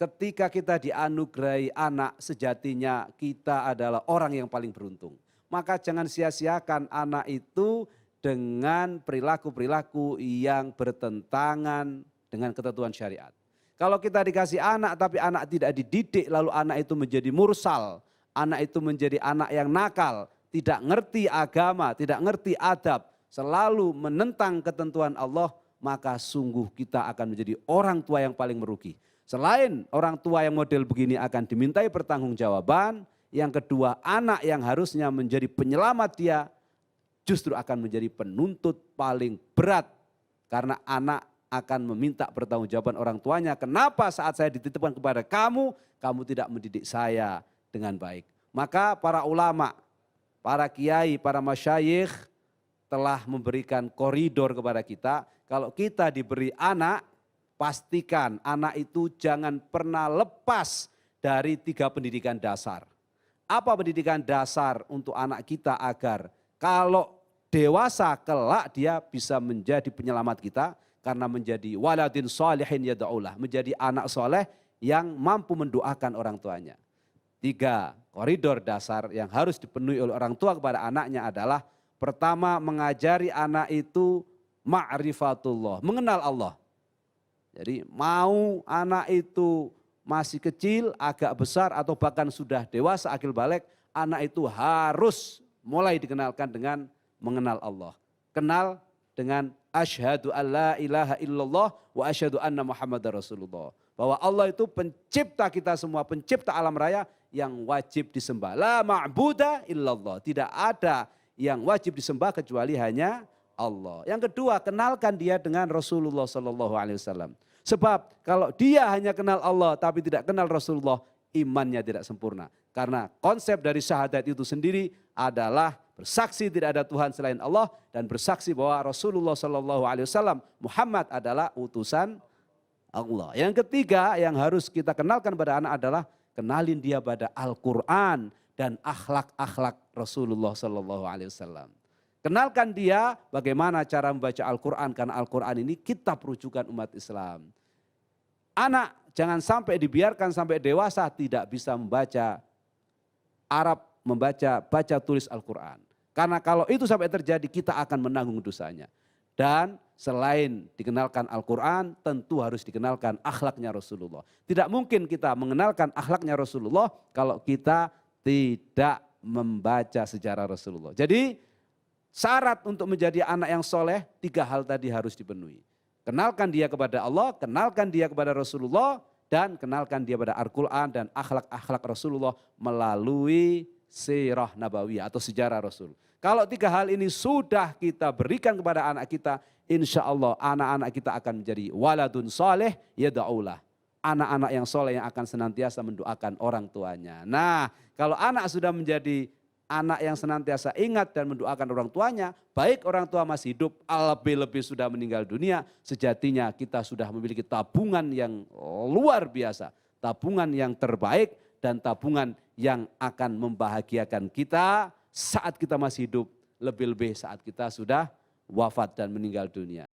ketika kita dianugerahi anak, sejatinya kita adalah orang yang paling beruntung. Maka jangan sia-siakan anak itu dengan perilaku-perilaku yang bertentangan dengan ketentuan syariat. Kalau kita dikasih anak tapi anak tidak dididik, lalu anak itu menjadi mursal, anak itu menjadi anak yang nakal, tidak ngerti agama, tidak ngerti adab, selalu menentang ketentuan Allah, maka sungguh kita akan menjadi orang tua yang paling merugi. Selain orang tua yang model begini akan dimintai pertanggungjawaban, yang kedua anak yang harusnya menjadi penyelamat dia justru akan menjadi penuntut paling berat. Karena anak akan meminta pertanggungjawaban orang tuanya, kenapa saat saya dititipkan kepada kamu, kamu tidak mendidik saya dengan baik. Maka para ulama, para kiai, para masyayikh telah memberikan koridor kepada kita. Kalau kita diberi anak, pastikan anak itu jangan pernah lepas dari 3 pendidikan dasar. Apa pendidikan dasar untuk anak kita agar kalau dewasa kelak dia bisa menjadi penyelamat kita karena menjadi waladin sholihin yad'ulah, menjadi anak soleh yang mampu mendoakan orang tuanya. 3 koridor dasar yang harus dipenuhi oleh orang tua kepada anaknya adalah pertama mengajari anak itu ma'rifatullah, mengenal Allah. Jadi mau anak itu masih kecil, agak besar atau bahkan sudah dewasa akil balik, anak itu harus mulai dikenalkan dengan mengenal Allah. Kenal dengan asyhadu alla ilaha illallah wa asyhadu anna muhammadar rasulullah. Bahwa Allah itu pencipta kita semua, pencipta alam raya yang wajib disembah. La ma'buda illallah. Tidak ada yang wajib disembah kecuali hanya Allah. Yang kedua, kenalkan dia dengan Rasulullah SAW. Sebab kalau dia hanya kenal Allah tapi tidak kenal Rasulullah, imannya tidak sempurna. Karena konsep dari syahadat itu sendiri adalah bersaksi tidak ada Tuhan selain Allah dan bersaksi bahwa Rasulullah SAW Muhammad adalah utusan Allah. Yang ketiga yang harus kita kenalkan pada anak adalah kenalin dia pada Al-Quran dan akhlak-akhlak Rasulullah SAW. Kenalkan dia bagaimana cara membaca Al-Quran, karena Al-Quran ini kitab rujukan umat Islam. Anak jangan sampai dibiarkan sampai dewasa tidak bisa membaca Arab, baca tulis Al-Quran. Karena kalau itu sampai terjadi kita akan menanggung dosanya. Dan selain dikenalkan Al-Quran tentu harus dikenalkan akhlaknya Rasulullah. Tidak mungkin kita mengenalkan akhlaknya Rasulullah kalau kita tidak membaca sejarah Rasulullah. Jadi syarat untuk menjadi anak yang soleh 3 hal tadi harus dipenuhi. Kenalkan dia kepada Allah, kenalkan dia kepada Rasulullah, dan kenalkan dia pada Al-Quran dan akhlak-akhlak Rasulullah melalui sirah nabawiyah atau sejarah Rasul. Kalau 3 hal ini sudah kita berikan kepada anak kita, insya Allah anak-anak kita akan menjadi waladun soleh yad'ulah. Anak-anak yang soleh yang akan senantiasa mendoakan orang tuanya. Nah kalau anak sudah menjadi anak yang senantiasa ingat dan mendoakan orang tuanya, baik orang tua masih hidup, lebih-lebih sudah meninggal dunia, sejatinya kita sudah memiliki tabungan yang luar biasa, tabungan yang terbaik dan tabungan yang akan membahagiakan kita saat kita masih hidup, lebih-lebih saat kita sudah wafat dan meninggal dunia.